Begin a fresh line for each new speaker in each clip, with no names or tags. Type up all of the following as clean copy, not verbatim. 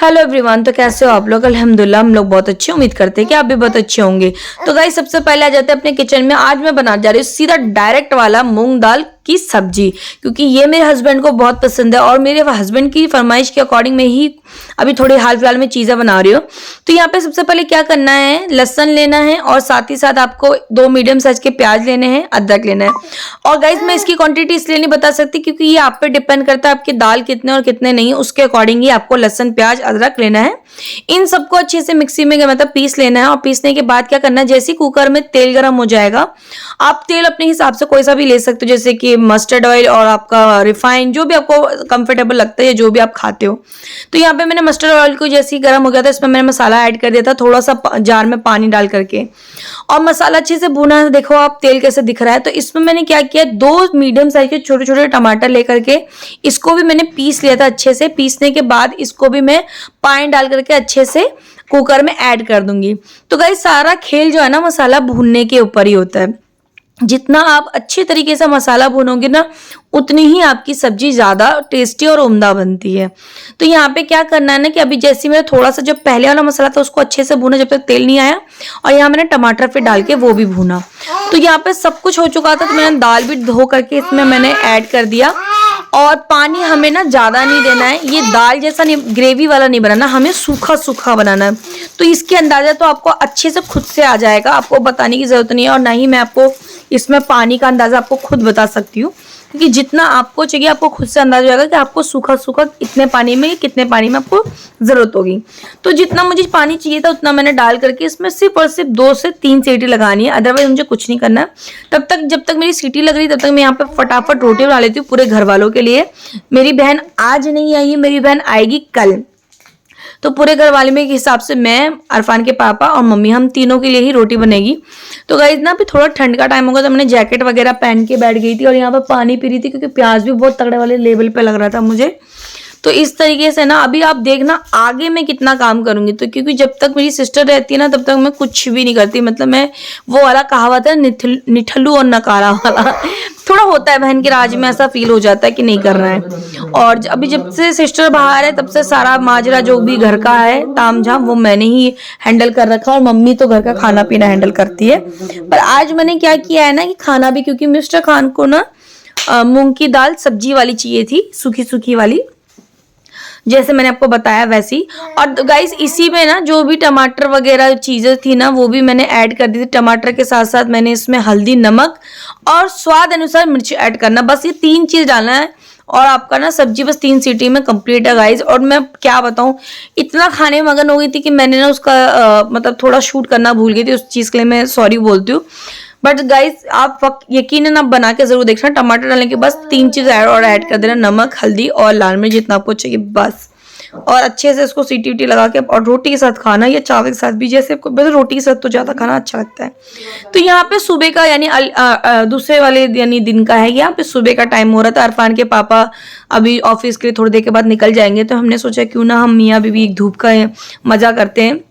Hello everyone, तो कैसे हो आप लोग। अल्हम्दुलिल्लाह हम लोग बहुत अच्छे, उम्मीद करते हैं कि आप भी बहुत अच्छे होंगे। तो गाइस सबसे पहले आ जाते हैं अपने किचन में। आज मैं बनाने जा रही हूँ सीधा डायरेक्ट वाला मूंग दाल की सब्जी, क्योंकि ये मेरे हस्बैंड को बहुत पसंद है और मेरे हस्बैंड की फरमाइश के अकॉर्डिंग में ही अभी थोड़े हाल फिलहाल में चीज़ें बना रही हूँ। तो यहाँ पे सबसे पहले क्या करना है, लहसुन लेना है और साथ ही साथ आपको 2 मीडियम साइज के प्याज लेने हैं, अदरक लेना है। और गाइज मैं इसकी क्वांटिटी इसलिए नहीं बता सकती क्योंकि ये आप पे डिपेंड करता है आपकी दाल कितने और कितने नहीं, उसके अकॉर्डिंग ही आपको लहसुन प्याज अदरक लेना है। इन सबको अच्छे से मिक्सी में मतलब पीस लेना है। और पीसने के बाद क्या करना है, जैसे कुकर में तेल गर्म हो जाएगा, आप तेल अपने हिसाब से कोई सा भी ले सकते हो, जैसे कि मस्टर्ड ऑयल और आपका रिफाइंड, जो भी आपको कंफर्टेबल लगता है, जो भी आप खाते हो। तो यहाँ पे मैंने मस्टर्ड ऑयल को जैसे ही गर्म हो गया था, इसमें मैंने मसाला ऐड कर दिया था, थोड़ा सा जार में पानी डाल करके, और मसाला अच्छे से भुना है। देखो आप तेल कैसे दिख रहा है। तो इसमें मैंने क्या किया, 2 मीडियम साइज के छोटे छोटे टमाटर लेकर के इसको भी मैंने पीस लिया था अच्छे से। पीसने के बाद इसको भी मैं पानी डाल करके अच्छे से कुकर में ऐड कर दूंगी। तो गाइस सारा खेल जो है ना, मसाला भूनने के ऊपर ही होता है। जितना आप अच्छे तरीके से मसाला भूनोगे ना, उतनी ही आपकी सब्जी ज़्यादा टेस्टी और उम्दा बनती है। तो यहाँ पे क्या करना है ना कि अभी जैसे मेरा थोड़ा सा जो पहले वाला मसाला था उसको अच्छे से भूना जब तक तेल नहीं आया, और यहाँ मैंने टमाटर फिर डाल के वो भी भूना। तो यहाँ पे सब कुछ हो चुका था, तो मैंने दाल भी धो करके इसमें मैंने ऐड कर दिया। और पानी हमें ना ज़्यादा नहीं देना है, ये दाल जैसा नहीं, ग्रेवी वाला नहीं बनाना, हमें सूखा सूखा बनाना है। तो इसके अंदाजा तो आपको अच्छे से खुद से आ जाएगा, आपको बताने की ज़रूरत नहीं है। और ना ही मैं आपको इसमें पानी का अंदाज़ा आपको खुद बता सकती हूँ, क्योंकि जितना आपको चाहिए आपको खुद से अंदाजा हो जाएगा कि आपको सूखा सूखा इतने पानी में, कितने पानी में आपको ज़रूरत होगी। तो जितना मुझे पानी चाहिए था उतना मैंने डाल करके इसमें सिर्फ और सिर्फ 2 से 3 सीटी लगानी है, अदरवाइज मुझे कुछ नहीं करना है। तब तक जब तक मेरी सीटी लग रही तब तक मैं यहाँ पे फटाफट रोटी बना लेती हूँ पूरे घर वालों के लिए। मेरी बहन आज नहीं आई है, मेरी बहन आएगी कल। तो पूरे घर वाले में के हिसाब से मैं, अरफान के पापा और मम्मी, हम तीनों के लिए ही रोटी बनेगी। तो गाइस ना अभी थोड़ा ठंड का टाइम होगा, तो मैंने जैकेट वगैरह पहन के बैठ गई थी और यहाँ पर पानी पी रही थी, क्योंकि प्याज भी बहुत तगड़े वाले लेवल पे लग रहा था मुझे। तो इस तरीके से ना अभी आप देखना आगे मैं कितना काम करूंगी। तो क्योंकि जब तक मेरी सिस्टर रहती है ना, तब तक मैं कुछ भी नहीं करती। मतलब मैं वो वाला कहावत है निठल्लू और नकारा वाला थोड़ा होता है, बहन के राज में ऐसा फील हो जाता है कि नहीं करना है। और अभी जब से सिस्टर बाहर है तब से सारा माजरा जो भी घर का है ताम झाम वो मैंने ही हैंडल कर रखा, और मम्मी तो घर का खाना पीना हैंडल करती है। पर आज मैंने क्या किया है ना कि खाना भी, क्योंकि मिस्टर खान को ना मूंग की दाल सब्जी वाली चाहिए थी, सूखी सूखी वाली, जैसे मैंने आपको बताया वैसी। और गाइस इसी में ना जो भी टमाटर वगैरह चीज़ें थी ना, वो भी मैंने ऐड कर दी थी। टमाटर के साथ साथ मैंने इसमें हल्दी, नमक और स्वाद अनुसार मिर्च ऐड करना, बस ये 3 चीज़ डालना है। और आपका ना सब्जी बस 3 सीटी में कंप्लीट है गाइस। और मैं क्या बताऊं, इतना खाने में मगन हो गई थी कि मैंने ना उसका मतलब थोड़ा शूट करना भूल गई थी। उस चीज़ के लिए मैं सॉरी बोलती हूँ। बट गाइस आप यकीनन आप बना के जरूर देखना। टमाटर डालने के बस 3 चीज़ ऐड कर देना, नमक, हल्दी और लाल मिर्च, जितना आपको चाहिए बस। और अच्छे से इसको सीटी वीटी लगा के और रोटी के साथ खाना, या चावल के साथ भी, जैसे वैसे रोटी के साथ तो ज़्यादा खाना अच्छा लगता है। तो यहाँ पे सुबह का यानी दूसरे वाले यानी दिन का है, यहाँ पे सुबह का टाइम हो रहा था। अरफान के पापा अभी ऑफिस के लिए थोड़ी देर के बाद निकल जाएंगे, तो हमने सोचा क्यों ना हम मियाँ बीवी एक धूप का मजा करते हैं,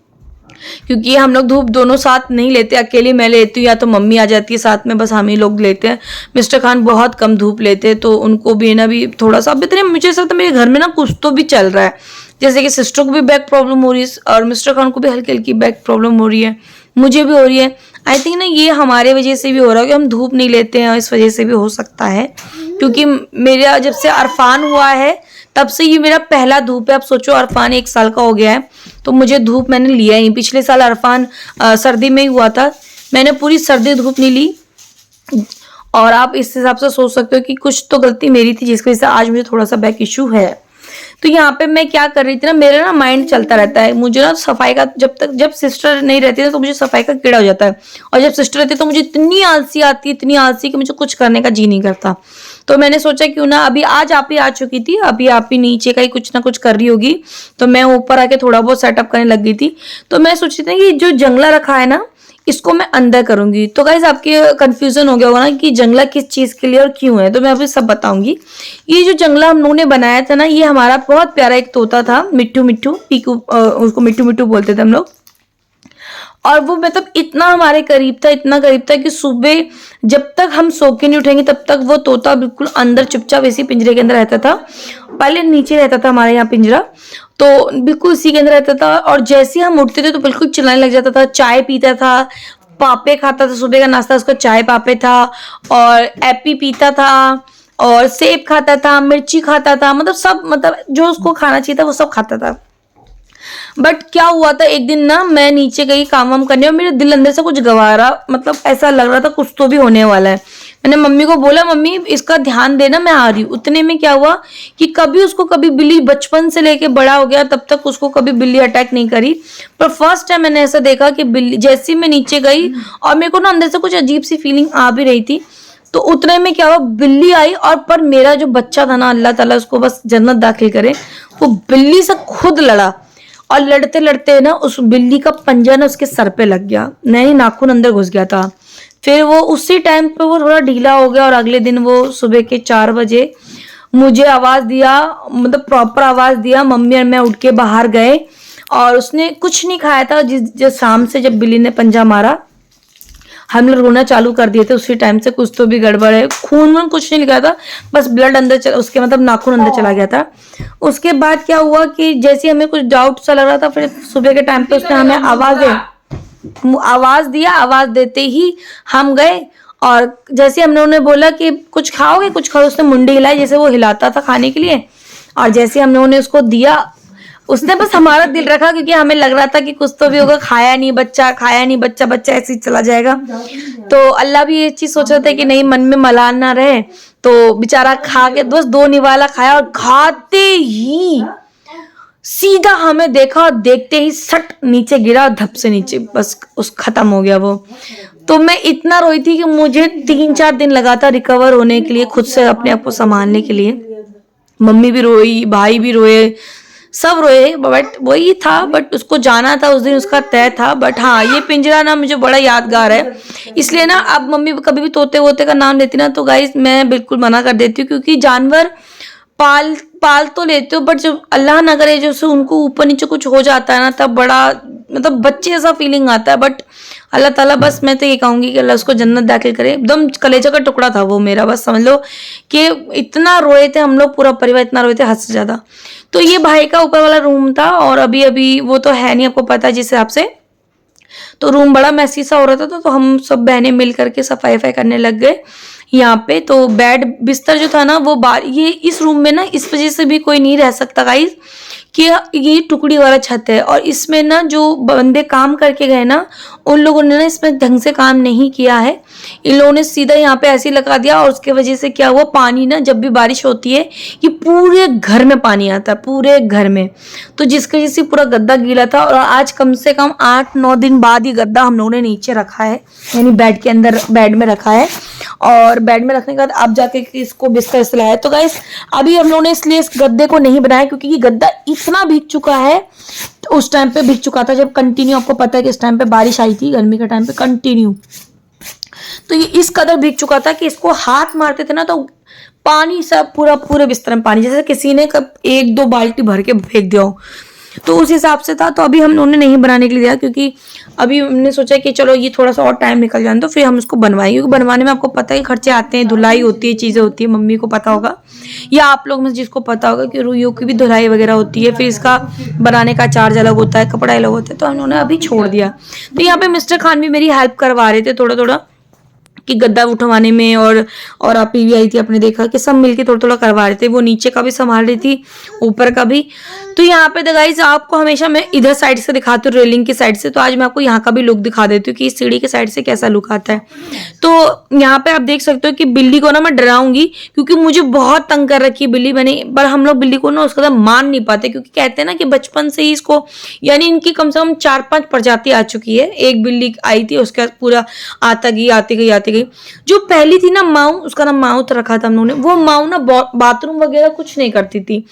क्योंकि हम लोग धूप दोनों साथ नहीं लेते, अकेले मैं लेती हूँ या तो मम्मी आ जाती है साथ में, बस हम ही लोग लेते हैं। मिस्टर खान बहुत कम धूप लेते हैं, तो उनको भी ना भी थोड़ा सा, अब इतने मुझे ऐसा लगता है मेरे घर में ना कुछ तो भी चल रहा है, जैसे कि सिस्टर को भी बैक प्रॉब्लम हो रही है और मिस्टर खान को भी हल्की हल्की बैक प्रॉब्लम हो रही है, मुझे भी हो रही है। आई थिंक ना ये हमारे वजह से भी हो रहा है कि हम धूप नहीं लेते हैं, इस वजह से भी हो सकता है। क्योंकि मेरा जब से अरफान हुआ है तब से ये मेरा पहला धूप है। अब सोचो अरफान 1 साल का हो गया है, तो मुझे धूप मैंने लिया ही। पिछले साल अरफान सर्दी में ही हुआ था, मैंने पूरी सर्दी धूप नहीं ली। और आप इस हिसाब से सोच सकते हो कि कुछ तो गलती मेरी थी जिसकी वजह से आज मुझे थोड़ा सा बैक इशू है। तो यहाँ पे मैं क्या कर रही थी ना, मेरा ना माइंड चलता रहता है, मुझे ना सफाई का, जब सिस्टर नहीं रहती है तो मुझे सफाई का कीड़ा हो जाता है, और जब सिस्टर रहती है तो मुझे इतनी आलसी आती है, इतनी आलसी कि मुझे कुछ करने का जी नहीं करता। तो मैंने सोचा क्यों ना, अभी आज आप ही आ चुकी थी, अभी आप ही नीचे का ही कुछ ना कुछ कर रही होगी, तो मैं ऊपर आके थोड़ा बहुत सेटअप करने लग गई थी। तो मैं सोच रही थी कि जो जंगला रखा है ना, इसको मैं अंदर करूंगी। तो गाइस आपके कंफ्यूजन हो गया होगा ना कि जंगला किस चीज के लिए और क्यों है, तो मैं अभी सब बताऊंगी। ये जो जंगला हम लोगों ने बनाया था ना, ये हमारा बहुत प्यारा एक तोता था, मिट्टू मिट्टू, पीकू, उसको मिट्टू मिट्टू बोलते थे हम लोग। और वो मतलब इतना हमारे करीब था, इतना करीब था कि सुबह जब तक हम सो के नहीं उठेंगे तब तक वो तोता बिल्कुल अंदर चुपचाप इसी पिंजरे के अंदर रहता था। पहले नीचे रहता था हमारे यहाँ पिंजरा, तो बिल्कुल उसी के अंदर रहता था। और जैसे ही हम उठते थे तो बिल्कुल चिल्लाने लग जाता था, चाय पीता था, पापे खाता था, सुबह का नाश्ता उसका चाय पापे था, और एपी पीता था, और सेब खाता था, मिर्ची खाता था, मतलब सब, मतलब जो उसको खाना चाहिए था वो सब खाता था। बट क्या हुआ था, एक दिन ना मैं नीचे गई काम वाम करने और मेरे दिल अंदर से कुछ गवारा, मतलब ऐसा लग रहा था कुछ तो भी होने वाला है। मैंने मम्मी को बोला, मम्मी इसका ध्यान देना, मैं आ रही हूँ। उतने में क्या हुआ कि कभी उसको कभी बिल्ली, बचपन से लेके बड़ा हो गया तब तक उसको कभी बिल्ली अटैक नहीं करी, पर फर्स्ट टाइम मैंने ऐसा देखा कि बिल्ली, जैसे ही मैं नीचे गई और मेरे को ना अंदर से कुछ अजीब सी फीलिंग आ भी रही थी, तो उतने में क्या हुआ, बिल्ली आई। और पर मेरा जो बच्चा था ना, अल्लाह ताला उसको बस जन्नत दाखिल करे, वो बिल्ली से खुद लड़ा, और लड़ते लड़ते ना उस बिल्ली का पंजा ना उसके सर पे लग गया, नहीं नाखून अंदर घुस गया था। फिर वो उसी टाइम पे वो थोड़ा ढीला हो गया, और अगले दिन वो सुबह के 4 बजे मुझे आवाज दिया, मतलब प्रॉपर आवाज दिया, मम्मी और मैं उठ के बाहर गए। और उसने कुछ नहीं खाया था, जिस शाम से जब बिल्ली ने पंजा मारा हम लोग रोना चालू कर दिए थे, उसी टाइम से कुछ तो भी गड़बड़ है। खून वून कुछ नहीं निकला था, बस ब्लड अंदर उसके मतलब नाखून अंदर चला गया था। उसके बाद क्या हुआ कि जैसे हमें कुछ डाउट सा लग रहा था, फिर सुबह के टाइम पे उसने हमें आवाज दिया। आवाज देते ही हम गए, और जैसे हमने उन्हें बोला कि कुछ खाओगे, कुछ खाओ, उसने मुंडी हिलाई जैसे वो हिलाता था खाने के लिए। और जैसे हमने उन्हें उसको दिया, उसने बस हमारा दिल रखा, क्योंकि हमें लग रहा था कि कुछ तो भी होगा, खाया नहीं बच्चा, खाया नहीं बच्चा, बच्चा ऐसे ही चला जाएगा। तो अल्लाह भी ये चीज सोच रहा था कि नहीं, मन में मलाल ना रहे, तो बेचारा खा के बस 2 निवाला खाया, और खाते ही सीधा हमें देखा, और देखते ही सट नीचे गिरा, धप से नीचे, बस उस खत्म हो गया वो। तो मैं इतना रोई थी कि मुझे 3-4 दिन लगा था रिकवर होने के लिए, खुद से अपने आप को संभालने के लिए। मम्मी भी रोई, भाई भी रोए, सब रोए, बट वही था, बट उसको जाना था उस दिन, उसका तय था। बट हाँ, ये पिंजरा ना मुझे बड़ा यादगार है, इसलिए ना अब मम्मी कभी भी तोते वोते का नाम लेती ना, तो गाइस मैं बिल्कुल मना कर देती हूँ, क्योंकि जानवर पाल पाल तो लेते हो, बट जब अल्लाह ना करे जैसे उनको ऊपर नीचे कुछ हो जाता है ना, तब बड़ा मतलब बच्चे जैसा फीलिंग आता है। बट अल्लाह ताला, बस मैं तो ये कहूंगी कि अल्लाह उसको जन्नत दाखिल करे। एकदम कलेजा का टुकड़ा था वो मेरा, बस समझ लो कि इतना रोए थे हम लोग, पूरा परिवार इतना रोए थे हद से ज्यादा। तो ये भाई का ऊपर वाला रूम था, और अभी अभी वो तो है नहीं, आपको पता है जिस हिसाब से, तो रूम बड़ा मैसी सा हो रहा था, तो हम सब बहनें मिल करके सफाई वफाई करने लग गए यहाँ पे। तो बेड बिस्तर जो था ना वो ये इस रूम में ना इस वजह से भी कोई नहीं रह सकता गाइस, कि ये टुकड़ी वाला छत है, और इसमें ना जो बंदे काम करके गए ना, उन लोगों ने ना इसमें ढंग से काम नहीं किया है, इन लोगों ने सीधा यहाँ पे ऐसे ही लगा दिया। और उसके वजह से क्या हुआ, पानी ना जब भी बारिश होती है कि पूरे घर में पानी आता है, पूरे घर में, तो जिसकी वजह से पूरा गद्दा गीला था। और आज कम से कम 8-9 दिन बाद ये गद्दा हम लोगों ने नीचे रखा है, यानी बेड के अंदर, बेड में रखा है। और बेड में रखने के बाद अब जाके इसको बिस्तर से लाया। तो गाइस अभी हम लोगों ने इसलिए इस गद्दे को नहीं बनाया, क्योंकि ये गद्दा इतना भीग चुका है, तो उस टाइम पे भीग चुका था जब कंटिन्यू, आपको पता है कि इस टाइम पे बारिश आई थी, गर्मी के टाइम पे कंटिन्यू, तो ये इस कदर भीग चुका था कि इसको हाथ मारते थे ना तो पानी सब पूरे बिस्तर में पानी, जैसे किसी ने कब 1-2 बाल्टी भर के फेंक दिया हो, तो उस हिसाब से था। तो अभी हम लोगों ने नहीं बनाने के लिए दिया, क्योंकि अभी हमने सोचा कि चलो ये थोड़ा सा और टाइम निकल जाए तो फिर हम इसको बनवाएंगे, क्योंकि बनवाने में आपको पता है खर्चे आते हैं, धुलाई होती है, चीज़ें होती है, मम्मी को पता होगा या आप लोग में जिसको पता होगा कि रुइयों की भी धुलाई वगैरह होती है, फिर इसका बनाने का चार्ज अलग होता है, कपड़ा अलग होता है, तो हम लोगों ने अभी छोड़ दिया। तो यहाँ पे मिस्टर खान भी मेरी हेल्प करवा रहे थे थोड़ा थोड़ा, कि गद्दा उठवाने में, और आप भी आई थी, आपने देखा कि सब मिलके थोड़ा थोड़ा करवा रहे थे, वो नीचे का भी संभाल रही थी, ऊपर का भी। तो यहाँ पे गाइस आपको हमेशा मैं इधर साइड से दिखाती हूँ, रेलिंग की साइड से, तो आज मैं आपको यहाँ का भी लुक दिखा देती हूँ कि इस सीढ़ी के साइड से कैसा लुक आता है। तो यहाँ पे आप देख सकते हो कि बिल्ली को ना मैं डराऊंगी, क्योंकि मुझे बहुत तंग कर रखी है बिल्ली मैंने, पर हम लोग बिल्ली को ना उसका मान नहीं पाते, क्योंकि कहते हैं ना कि बचपन से ही इसको, यानी इनकी कम से कम 4-5 प्रजाति आ चुकी है। एक बिल्ली आई थी, उसके बाद पूरा आती गई। जो पहली थी ना माऊ, उसका नाम माउथ रखा था हम लोगों ने, वो माऊ ना बाथरूम वगैरह कुछ नहीं करती थी,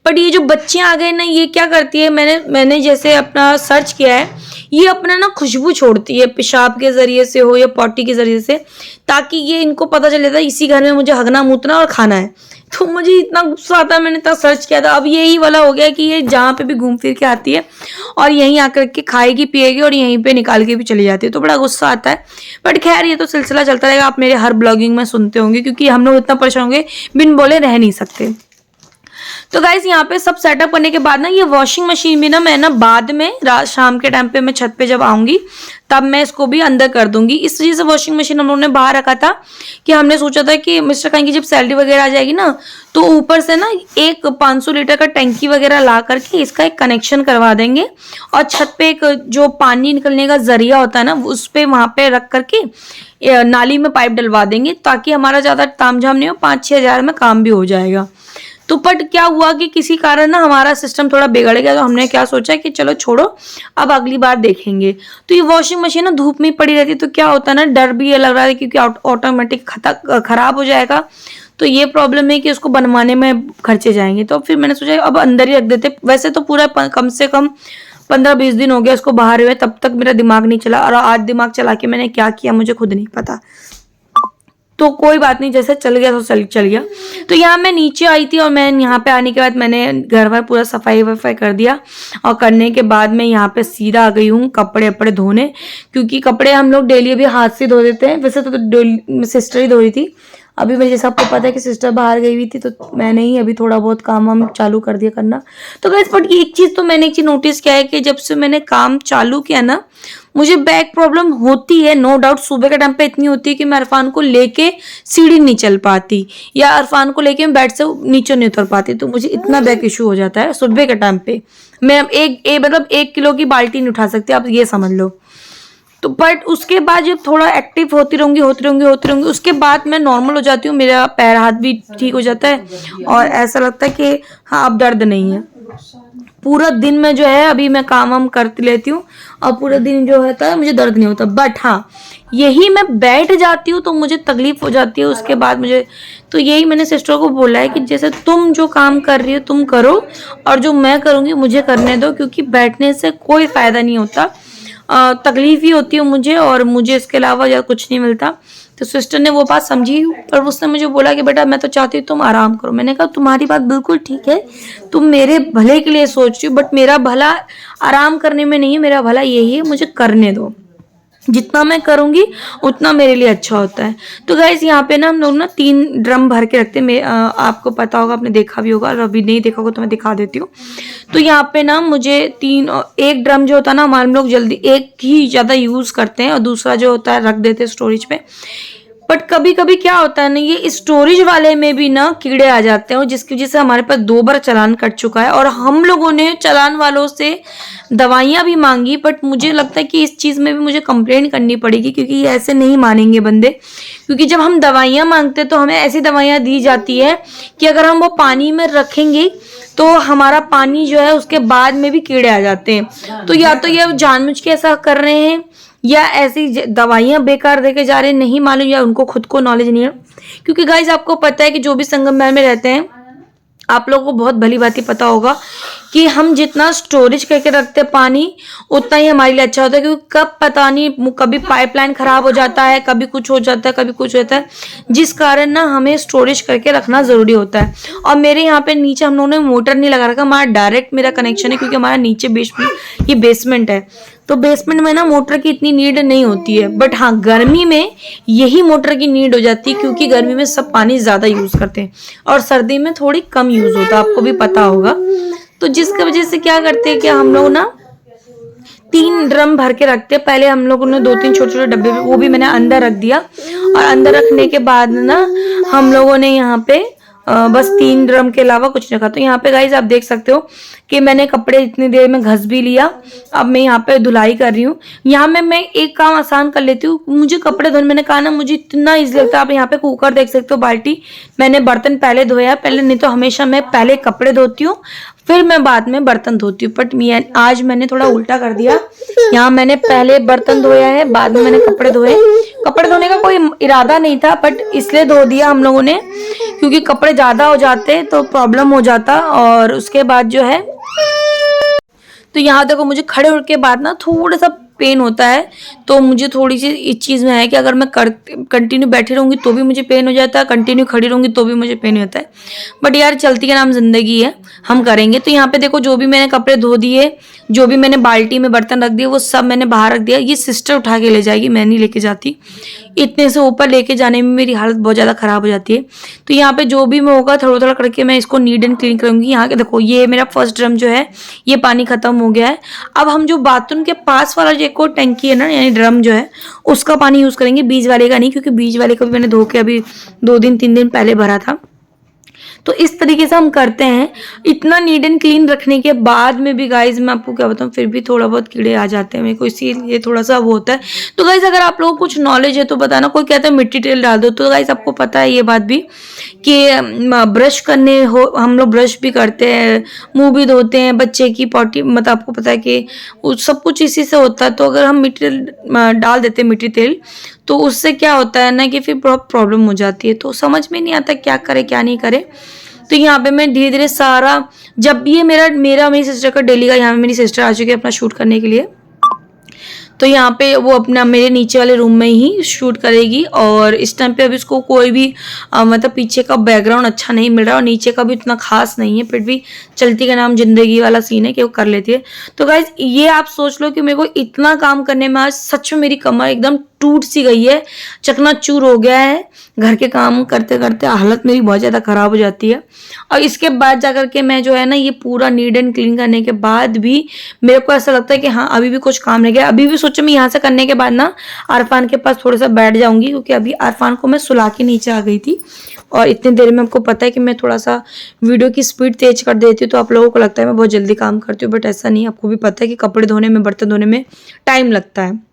बट ये जो बच्चे आ गए ना, ये क्या करती है, मैंने जैसे अपना सर्च किया है, ये अपना ना खुशबू छोड़ती है, पेशाब के जरिए से हो या पॉटी के जरिए से, ताकि ये इनको पता चल जाता है इसी घर में मुझे हगना मूतना और खाना है। तो मुझे इतना गुस्सा आता है, मैंने इतना सर्च किया था, अब यही वाला हो गया कि ये जहाँ पे भी घूम फिर के आती है और यहीं आकर के खाएगी पिएगी और यहीं पे निकाल के भी चली जाती है, तो बड़ा गुस्सा आता है। बट खैर ये तो सिलसिला चलता रहेगा, आप मेरे हर ब्लॉगिंग में सुनते होंगे, क्योंकि हम लोग इतना परेशान होंगे, बिन बोले रह नहीं सकते। तो गाइस यहाँ पे सब सेटअप करने के बाद ना ये वॉशिंग मशीन भी ना मैं ना बाद में रात शाम के टाइम पे मैं छत पे जब आऊंगी तब मैं इसको भी अंदर कर दूंगी। इस वजह से वॉशिंग मशीन हम लोगों ने बाहर रखा था कि हमने सोचा था कि मिस्टर खान की जब सैलरी वगैरह आ जाएगी ना तो ऊपर से ना एक 500 लीटर का टंकी वगैरह ला करके इसका एक कनेक्शन करवा देंगे और छत पे एक जो पानी निकलने का जरिया होता है ना उस पे वहां पे रख करके नाली में पाइप डलवा देंगे ताकि हमारा ज्यादा तामझाम नहीं हो, 5-6 हजार में काम भी हो जाएगा। तो बट क्या हुआ कि किसी कारण ना हमारा सिस्टम थोड़ा बिगड़ गया, तो हमने क्या सोचा कि चलो छोड़ो अब अगली बार देखेंगे। तो ये वॉशिंग मशीन ना धूप में ही पड़ी रहती है तो क्या होता है ना, डर भी ये लग रहा है क्योंकि ऑटोमेटिक खराब हो जाएगा। तो ये प्रॉब्लम है कि उसको बनवाने में खर्चे जाएंगे। तो फिर मैंने सोचा अब अंदर ही रख देते। वैसे तो पूरा कम से कम 15-20 दिन हो गया इसको बाहर हुए, तब तक मेरा दिमाग नहीं चला, और आज दिमाग चला के मैंने क्या किया मुझे खुद नहीं पता। तो कोई बात नहीं, जैसे चल गया तो चल गया। तो यहाँ मैं नीचे आई थी और मैं यहाँ पे आने के बाद मैंने घर भर पूरा सफाई वफाई कर दिया, और करने के बाद मैं यहाँ पे सीधा आ गई हूँ कपड़े वपड़े धोने, क्योंकि कपड़े हम लोग डेली अभी हाथ से धो देते हैं। वैसे तो सिस्टर ही धो रही थी, अभी मुझे जैसा आपको पता है कि सिस्टर बाहर गई हुई थी तो मैंने ही अभी थोड़ा बहुत काम हम चालू कर दिया करना। तो गाइस बट एक चीज़ नोटिस किया है कि जब से मैंने काम चालू किया ना मुझे बैक प्रॉब्लम होती है, नो डाउट। सुबह के टाइम पे इतनी होती है कि मैं अरफान को लेके सीढ़ी नहीं चल पाती, या अरफान को लेके मैं बेड से नीचे नहीं उतर पाती, तो मुझे इतना बैक इशू हो जाता है सुबह के टाइम पे। मैं मतलब 1 किलो की बाल्टी नहीं उठा सकती, आप ये समझ लो। तो बट उसके बाद जब थोड़ा एक्टिव होती रहूंगी उसके बाद मैं नॉर्मल हो जाती हूँ, मेरा पैर हाथ भी ठीक हो जाता है और ऐसा लगता है कि हाँ अब दर्द नहीं है। पूरा दिन में जो है अभी मैं काम वाम करती लेती हूँ और पूरा दिन जो होता है मुझे दर्द नहीं होता। बट हाँ यही मैं बैठ जाती हूँ तो मुझे तकलीफ हो जाती है उसके बाद मुझे। तो यही मैंने सिस्टर को बोला है कि जैसे तुम जो काम कर रही हो तुम करो, और जो मैं करूँगी मुझे करने दो, क्योंकि बैठने से कोई फायदा नहीं होता, तकलीफ ही होती है मुझे, और मुझे इसके अलावा या कुछ नहीं मिलता। तो सिस्टर ने वो बात समझी, पर उसने मुझे बोला कि बेटा मैं तो चाहती हूँ तुम आराम करो। मैंने कहा तुम्हारी बात बिल्कुल ठीक है, तुम मेरे भले के लिए सोच रही हो, बट मेरा भला आराम करने में नहीं है, मेरा भला यही है, मुझे करने दो। जितना मैं करूंगी उतना मेरे लिए अच्छा होता है। तो गाइस यहाँ पे ना हम लोग ना 3 ड्रम भर के रखते हैं। आपको पता होगा, आपने देखा भी होगा, और अभी नहीं देखा होगा तो मैं दिखा देती हूँ। तो यहाँ पे ना मुझे 1 ड्रम जो होता है ना हमारे लोग जल्दी एक ही ज़्यादा यूज़ करते हैं, और दूसरा जो होता है रख देते हैं स्टोरेज पे। बट कभी कभी क्या होता है ना, ये स्टोरेज वाले में भी ना कीड़े आ जाते हैं, और जिसकी वजह से हमारे पास 2 बार चालान कट चुका है, और हम लोगों ने चालान वालों से दवाइयाँ भी मांगी। बट मुझे लगता है कि इस चीज़ में भी मुझे कंप्लेंट करनी पड़ेगी, क्योंकि ये ऐसे नहीं मानेंगे बंदे। क्योंकि जब हम दवाइयाँ मांगते हैं तो हमें ऐसी दवाइयाँ दी जाती है कि अगर हम वो पानी में रखेंगे तो हमारा पानी जो है उसके बाद में भी कीड़े आ जाते हैं। तो या तो ये जानबूझ के ऐसा कर रहे हैं, या ऐसी दवाइयाँ बेकार देके जा रहे हैं, नहीं मालूम, या उनको खुद को नॉलेज नहीं है। क्योंकि गाइज आपको पता है कि जो भी संगम महल में रहते हैं, आप लोगों को बहुत भली बात ही पता होगा कि हम जितना स्टोरेज करके रखते हैं पानी उतना ही हमारे लिए अच्छा होता है। क्योंकि कब पता नहीं, कभी पाइपलाइन खराब हो जाता है, कभी कुछ हो जाता है, कभी कुछ होता है, जिस कारण ना हमें स्टोरेज करके रखना जरूरी होता है। और मेरे यहाँ पे नीचे हम लोगों ने मोटर नहीं लगा रखा, हमारा डायरेक्ट मेरा कनेक्शन है, क्योंकि हमारा नीचे ये बेसमेंट है। तो बेसमेंट में ना मोटर की इतनी नीड नहीं होती है। बट हाँ गर्मी में यही मोटर की नीड हो जाती है, क्योंकि गर्मी में सब पानी ज़्यादा यूज़ करते हैं और सर्दी में थोड़ी कम यूज़ होता है, आपको भी पता होगा। तो जिसकी वजह से क्या करते हैं कि हम लोग ना 3 ड्रम भर के रखते हैं। पहले हम लोगों ने 2-3 छोटे-छोटे डब्बे, वो भी मैंने अंदर रख दिया, और अंदर रखने के बाद ना हम लोगों ने यहाँ पे बस 3 ड्रम के अलावा कुछ नहीं रखा। तो यहाँ पे गाइज आप देख सकते हो कि मैंने कपड़े इतनी देर में घस भी लिया, अब मैं यहाँ पे धुलाई कर रही हूँ। यहाँ में मैं एक काम आसान कर लेती हूँ, मुझे कपड़े धोने, मैंने कहा ना मुझे इतना ईजी लगता है। आप यहाँ पे कुकर देख सकते हो, बाल्टी, मैंने बर्तन पहले धोया पहले, नहीं तो हमेशा मैं पहले कपड़े धोती हूँ फिर मैं बाद में बर्तन धोती हूँ। बट आज मैंने थोड़ा उल्टा कर दिया, यहाँ मैंने पहले बर्तन धोया है, बाद में मैंने कपड़े धोए। कपड़े धोने का कोई इरादा नहीं था, बट इसलिए धो दिया हम लोगों ने क्योंकि कपड़े ज्यादा हो जाते तो प्रॉब्लम हो जाता। और उसके बाद जो है, तो यहाँ देखो मुझे खड़े होने के बाद ना थोड़ा सा पेन होता है, तो मुझे थोड़ी सी इस चीज़ में है कि अगर मैं कंटिन्यू बैठी रहूँगी तो भी मुझे पेन हो जाता है, कंटिन्यू खड़ी रहूँगी तो भी मुझे पेन होता है। बट यार चलती का नाम ज़िंदगी है, हम करेंगे। तो यहाँ पे देखो जो भी मैंने कपड़े धो दिए, जो भी मैंने बाल्टी में बर्तन रख दिए, वो सब मैंने बाहर रख दिया। ये सिस्टर उठा के ले जाएगी, मैं नहीं लेके जाती। इतने से ऊपर लेके जाने में मेरी हालत बहुत ज़्यादा ख़राब हो जाती है। तो यहाँ पे जो भी मैं होगा थोड़ा थोड़ा करके मैं इसको नीट एंड क्लीन करूँगी। यहाँ के देखो ये मेरा फर्स्ट ड्रम जो है ये पानी ख़त्म हो गया है। अब हम जो बाथरूम के पास वाला जो एक और टंकी है ना, यानी ड्रम जो है उसका पानी यूज़ करेंगे, बीच वाले का नहीं, क्योंकि बीच वाले को भी मैंने धो के अभी 2 दिन 3 दिन पहले भरा था। तो इस तरीके से हम करते हैं। इतना नीट एंड क्लीन रखने के बाद में भी गाइज मैं आपको क्या बताऊँ, फिर भी थोड़ा बहुत कीड़े आ जाते हैं मेरे को, इसीलिए थोड़ा सा वो होता है। तो गाइज अगर आप लोगों को कुछ नॉलेज है तो बताना। कोई कहता है मिट्टी तेल डाल दो, तो गाइज आपको पता है ये बात भी कि ब्रश करने हो, हम लोग ब्रश भी करते हैं, मुंह भी धोते हैं, बच्चे की पॉटी, मतलब आपको पता है कि सब कुछ इसी से होता है। तो अगर हम मिट्टी तेल डाल देते हैं, मिट्टी तेल, तो उससे क्या होता है ना कि फिर बहुत प्रॉब्लम हो जाती है। तो समझ में नहीं आता क्या करे क्या नहीं करे। तो यहाँ पे मैं धीरे धीरे सारा, जब ये मेरी सिस्टर का डेली का, यहाँ पे मेरी सिस्टर आ चुकी है अपना शूट करने के लिए। तो यहाँ पे वो अपना मेरे नीचे वाले रूम में ही शूट करेगी। और इस टाइम पे अभी उसको कोई भी मतलब पीछे का बैकग्राउंड अच्छा नहीं मिल रहा और नीचे का भी इतना खास नहीं है, फिर भी चलती का नाम जिंदगी वाला सीन है कि वो कर लेती है। तो गाइज ये आप सोच लो कि मेरे को इतना काम करने में आज सच में मेरी कमर एकदम टूट सी गई है, चकनाचूर हो गया है। घर के काम करते करते हालत मेरी बहुत ज़्यादा ख़राब हो जाती है। और इसके बाद जाकर के मैं जो है ना ये पूरा नीट एंड क्लीन करने के बाद भी मेरे को ऐसा लगता है कि हाँ अभी भी कुछ काम रह गया। अभी भी सोचो मैं यहाँ से करने के बाद ना अरफान के पास थोड़ा सा बैठ जाऊंगी, क्योंकि अभी अरफान को मैं सुला के नीचे आ गई थी। और इतनी देर में आपको पता है कि मैं थोड़ा सा वीडियो की स्पीड तेज कर देती हूँ, तो आप लोगों को लगता है मैं बहुत जल्दी काम करती हूँ, बट ऐसा नहीं। आपको भी पता है कि कपड़े धोने में, बर्तन धोने में टाइम लगता है।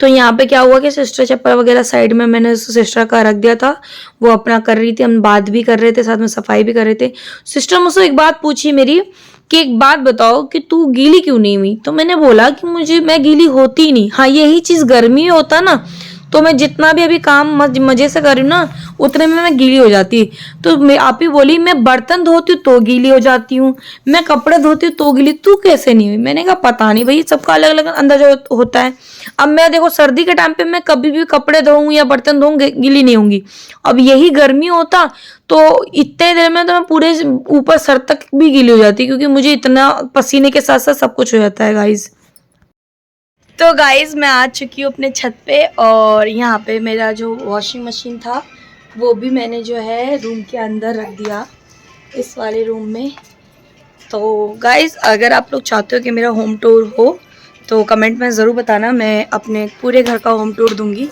तो यहाँ पे क्या हुआ कि सिस्टर चप्पल वगैरह साइड में मैंने सिस्टर का रख दिया था, वो अपना कर रही थी, हम बात भी कर रहे थे, साथ में सफाई भी कर रहे थे। सिस्टर मुझसे एक बात पूछी मेरी कि एक बात बताओ कि तू गीली क्यों नहीं हुई। तो मैंने बोला कि मैं गीली होती नहीं। हाँ यही चीज़ गर्मी में होता ना, तो मैं जितना भी अभी काम मजे से कर रही हूँ ना उतने में मैं गीली हो जाती। तो मैं आप ही बोली मैं बर्तन धोती हूँ तो गीली हो जाती हूँ, मैं कपड़े धोती हूँ तो गीली, तू कैसे नहीं हुई। मैंने कहा पता नहीं भाई, सबका अलग अलग अंदाजा होता है। अब मैं देखो सर्दी के टाइम पे मैं कभी भी कपड़े धोऊंगी या बर्तन धोऊंगी गीली नहीं होंगी। अब यही गर्मी होता तो इतने देर में तो मैं पूरे ऊपर सर तक भी गीली हो जाती, क्योंकि मुझे इतना पसीने के साथ साथ सब कुछ हो जाता है गाइज। तो गाइज़ मैं आ चुकी हूँ अपने छत पे, और यहाँ पे मेरा जो वॉशिंग मशीन था वो भी मैंने जो है रूम के अंदर रख दिया, इस वाले रूम में। तो गाइज़ अगर आप लोग चाहते हो कि मेरा होम टूर हो तो कमेंट में ज़रूर बताना, मैं अपने पूरे घर का होम टूर दूंगी।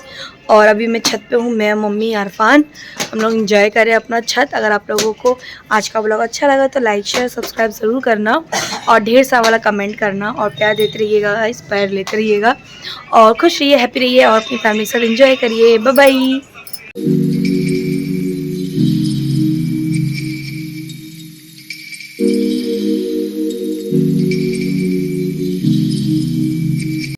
और अभी मैं छत पे हूँ, मैं, मम्मी, अरफान, हम लोग एंजॉय करें अपना छत। अगर आप लोगों को आज का ब्लॉग अच्छा लगा तो लाइक शेयर सब्सक्राइब ज़रूर करना, और ढेर सारा वाला कमेंट करना, और प्यार देते रहिएगा, इस पैर लेते रहिएगा, और खुश रहिए, हैप्पी रहिए, और अपनी फैमिली के साथ एंजॉय करिए। Bye bye.